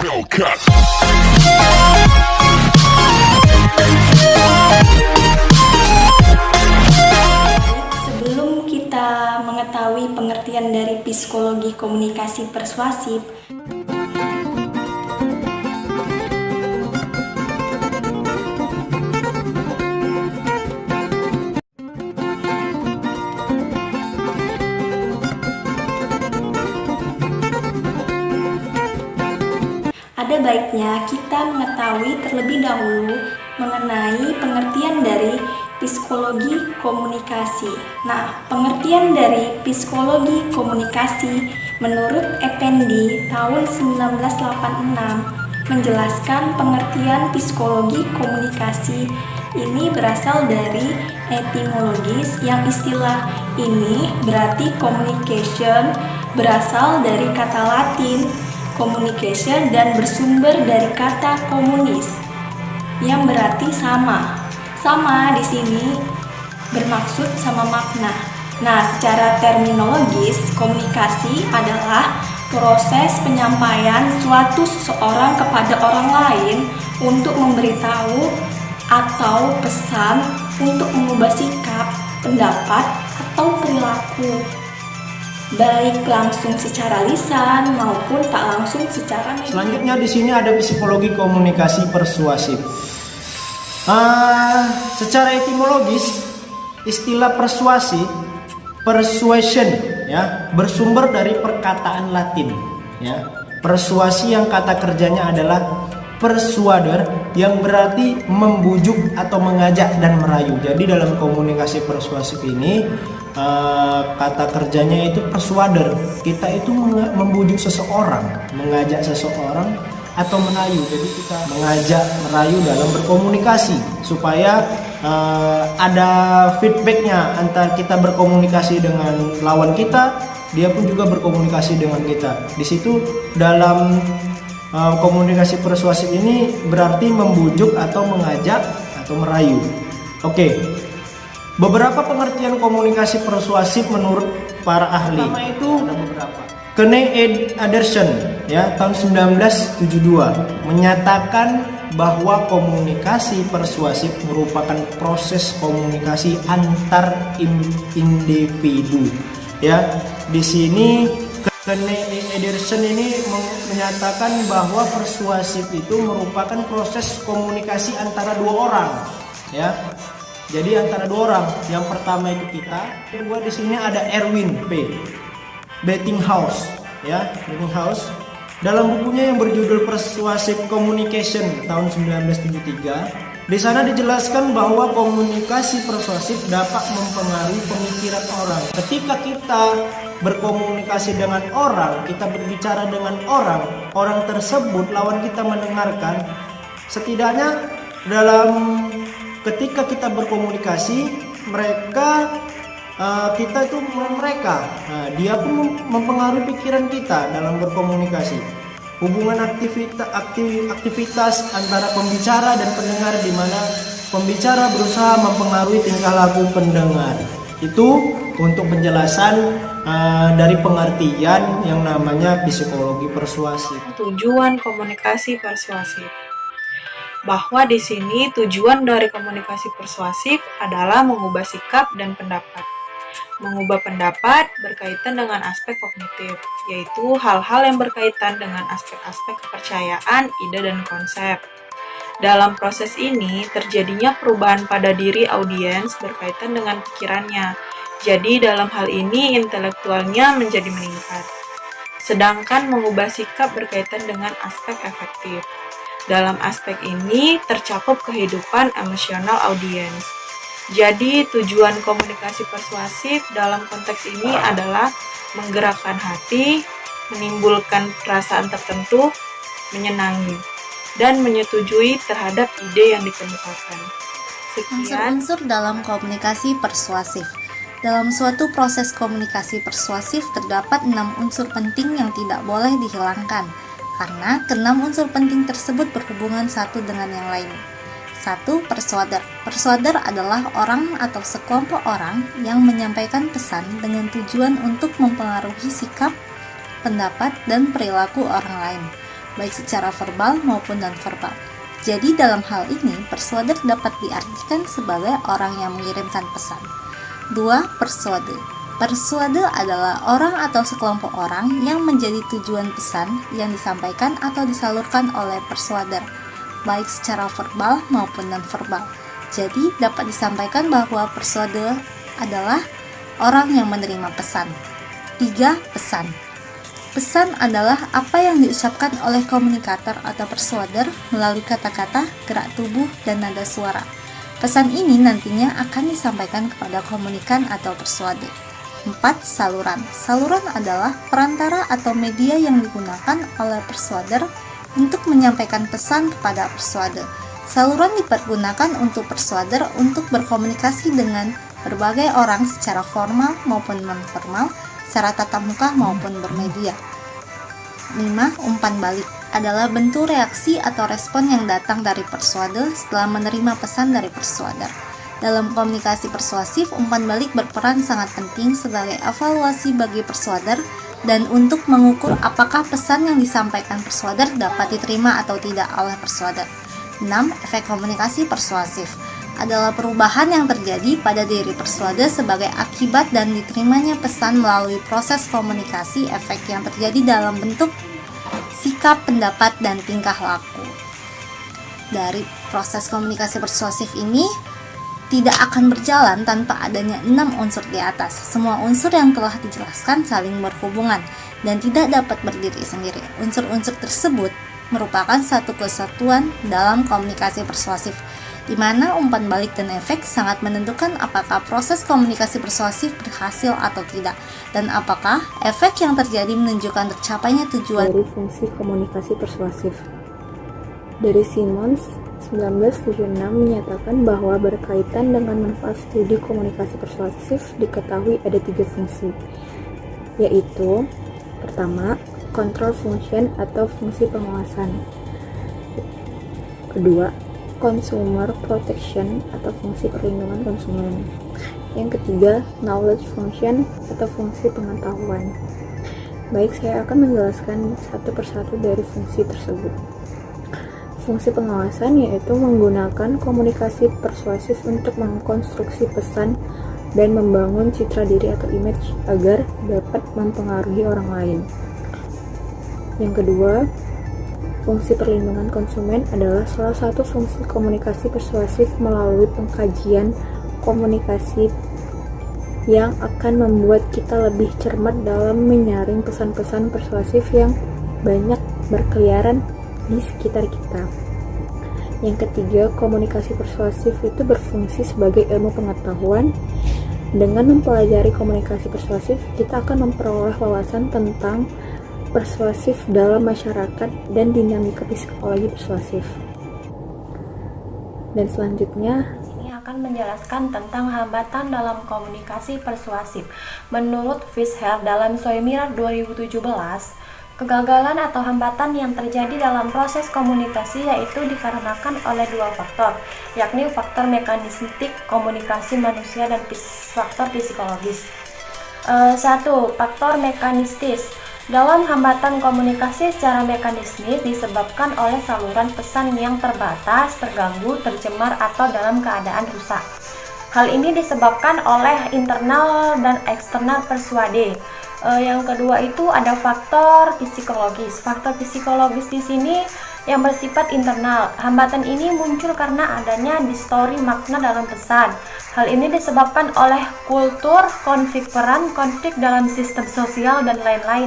Sebelum kita mengetahui pengertian dari psikologi komunikasi persuasif, ada baiknya kita mengetahui terlebih dahulu mengenai pengertian dari psikologi komunikasi. Nah, pengertian dari psikologi komunikasi menurut Effendi tahun 1986 menjelaskan pengertian psikologi komunikasi ini berasal dari etimologis, yang istilah ini berarti communication, berasal dari kata Latin communication dan bersumber dari kata komunis yang berarti sama. Sama di sini bermaksud sama makna. Nah, secara terminologis, komunikasi adalah proses penyampaian suatu seseorang kepada orang lain untuk memberitahu atau pesan untuk mengubah sikap, pendapat, atau perilaku, baik langsung secara lisan maupun tak langsung secara media. Selanjutnya di sini ada psikologi komunikasi persuasif. Secara etimologis, istilah persuasion ya, bersumber dari perkataan Latin ya. Persuasi yang kata kerjanya adalah persuader, yang berarti membujuk atau mengajak dan merayu. Jadi dalam komunikasi persuasif ini kata kerjanya itu persuader. Kita itu membujuk seseorang, mengajak seseorang atau merayu. Jadi kita mengajak, merayu dalam berkomunikasi supaya ada feedbacknya antara kita berkomunikasi dengan lawan kita, dia pun juga berkomunikasi dengan kita. Di situ dalam komunikasi persuasif ini berarti membujuk atau mengajak atau merayu. Oke. Beberapa pengertian komunikasi persuasif menurut para ahli. Pertama itu ada beberapa. Kene Anderson ya tahun 1972 menyatakan bahwa komunikasi persuasif merupakan proses komunikasi antar individu. Ya, di sini Kene Anderson ini menyatakan bahwa persuasif itu merupakan proses komunikasi antara dua orang, ya. Jadi antara dua orang. Yang pertama itu kita, kedua di sini ada Erwin P. Bettinghouse, ya, Bettinghouse. Dalam bukunya yang berjudul Persuasive Communication tahun 1973, di sana dijelaskan bahwa komunikasi persuasif dapat mempengaruhi pemikiran orang. Ketika kita berkomunikasi dengan orang, kita berbicara dengan orang tersebut, lawan kita mendengarkan, setidaknya dalam ketika kita berkomunikasi, kita itu mereka, dia pun mempengaruhi pikiran kita dalam berkomunikasi. Hubungan aktivitas antara pembicara dan pendengar, di mana pembicara berusaha mempengaruhi tingkah laku pendengar. Itu untuk penjelasan dari pengertian yang namanya psikologi persuasif. Tujuan komunikasi persuasif. Bahwa di sini tujuan dari komunikasi persuasif adalah mengubah sikap dan pendapat. Mengubah pendapat berkaitan dengan aspek kognitif, yaitu hal-hal yang berkaitan dengan aspek-aspek kepercayaan, ide, dan konsep. Dalam proses ini, terjadinya perubahan pada diri audiens berkaitan dengan pikirannya. Jadi, dalam hal ini, intelektualnya menjadi meningkat. Sedangkan mengubah sikap berkaitan dengan aspek efektif. Dalam aspek ini, tercakup kehidupan emosional audiens. Jadi, tujuan komunikasi persuasif dalam konteks ini adalah menggerakkan hati, menimbulkan perasaan tertentu, menyenangi, dan menyetujui terhadap ide yang dikemukakan. Sekian. Unsur-unsur dalam komunikasi persuasif. Dalam suatu proses komunikasi persuasif terdapat 6 unsur penting yang tidak boleh dihilangkan, karena ke-6 unsur penting tersebut berhubungan satu dengan yang lain. 1. Persuader. Persuader adalah orang atau sekelompok orang yang menyampaikan pesan dengan tujuan untuk mempengaruhi sikap, pendapat, dan perilaku orang lain. baik secara verbal maupun non-verbal. Jadi dalam hal ini, persuader dapat diartikan sebagai orang yang mengirimkan pesan. 2. Persuade. Persuade adalah orang atau sekelompok orang yang menjadi tujuan pesan yang disampaikan atau disalurkan oleh persuader, baik secara verbal maupun non-verbal. Jadi dapat disampaikan bahwa persuade adalah orang yang menerima pesan. 3. Pesan. Pesan adalah apa yang diucapkan oleh komunikator atau persuader melalui kata-kata, gerak tubuh, dan nada suara. Pesan ini nantinya akan disampaikan kepada komunikan atau persuade. 4. Saluran. Saluran adalah perantara atau media yang digunakan oleh persuader untuk menyampaikan pesan kepada persuader. Saluran dipergunakan untuk persuader untuk berkomunikasi dengan berbagai orang secara formal maupun non-formal, secara tatap muka maupun bermedia. 5. Umpan balik adalah bentuk reaksi atau respon yang datang dari persuader setelah menerima pesan dari persuader. Dalam komunikasi persuasif, umpan balik berperan sangat penting sebagai evaluasi bagi persuader dan untuk mengukur apakah pesan yang disampaikan persuader dapat diterima atau tidak oleh persuader. 6. Efek komunikasi persuasif adalah perubahan yang terjadi pada diri persuader sebagai akibat dan diterimanya pesan melalui proses komunikasi efek yang terjadi dalam bentuk sikap, pendapat, dan tingkah laku. Dari proses komunikasi persuasif ini tidak akan berjalan tanpa adanya 6 unsur di atas. Semua unsur yang telah dijelaskan saling berhubungan dan tidak dapat berdiri sendiri. Unsur-unsur tersebut merupakan satu kesatuan dalam komunikasi persuasif, di mana umpan balik dan efek sangat menentukan apakah proses komunikasi persuasif berhasil atau tidak, dan apakah efek yang terjadi menunjukkan tercapainya tujuan. Dari fungsi komunikasi persuasif. Dari Simmons 1976 menyatakan bahwa berkaitan dengan manfaat studi komunikasi persuasif diketahui ada 3 fungsi, yaitu pertama, control function atau fungsi pengawasan. Kedua, consumer protection atau fungsi perlindungan konsumen. Yang ketiga, knowledge function atau fungsi pengetahuan. Baik, saya akan menjelaskan satu persatu dari fungsi tersebut. Fungsi pengawasan yaitu menggunakan komunikasi persuasif untuk mengkonstruksi pesan dan membangun citra diri atau image agar dapat mempengaruhi orang lain. Yang kedua, fungsi perlindungan konsumen adalah salah satu fungsi komunikasi persuasif melalui pengkajian komunikasi yang akan membuat kita lebih cermat dalam menyaring pesan-pesan persuasif yang banyak berkeliaran di sekitar kita. Yang ketiga, komunikasi persuasif itu berfungsi sebagai ilmu pengetahuan. Dengan mempelajari komunikasi persuasif, kita akan memperoleh wawasan tentang persuasif dalam masyarakat dan dinamika psikologi persuasif. Dan selanjutnya, Ini akan menjelaskan tentang hambatan dalam komunikasi persuasif. Menurut Fisher dalam Soimira 2017, kegagalan atau hambatan yang terjadi dalam proses komunikasi yaitu dikarenakan oleh 2 faktor, yakni faktor mekanistik komunikasi manusia dan faktor psikologis. 1. Faktor mekanistis. Dalam hambatan komunikasi secara mekanismis disebabkan oleh saluran pesan yang terbatas, terganggu, tercemar, atau dalam keadaan rusak. Hal ini disebabkan oleh internal dan eksternal persuade. Yang kedua itu ada faktor psikologis. Faktor psikologis di sini yang bersifat internal. Hambatan ini muncul karena adanya distori makna dalam pesan. Hal ini disebabkan oleh kultur, konflik peran, konflik dalam sistem sosial, dan lain-lain.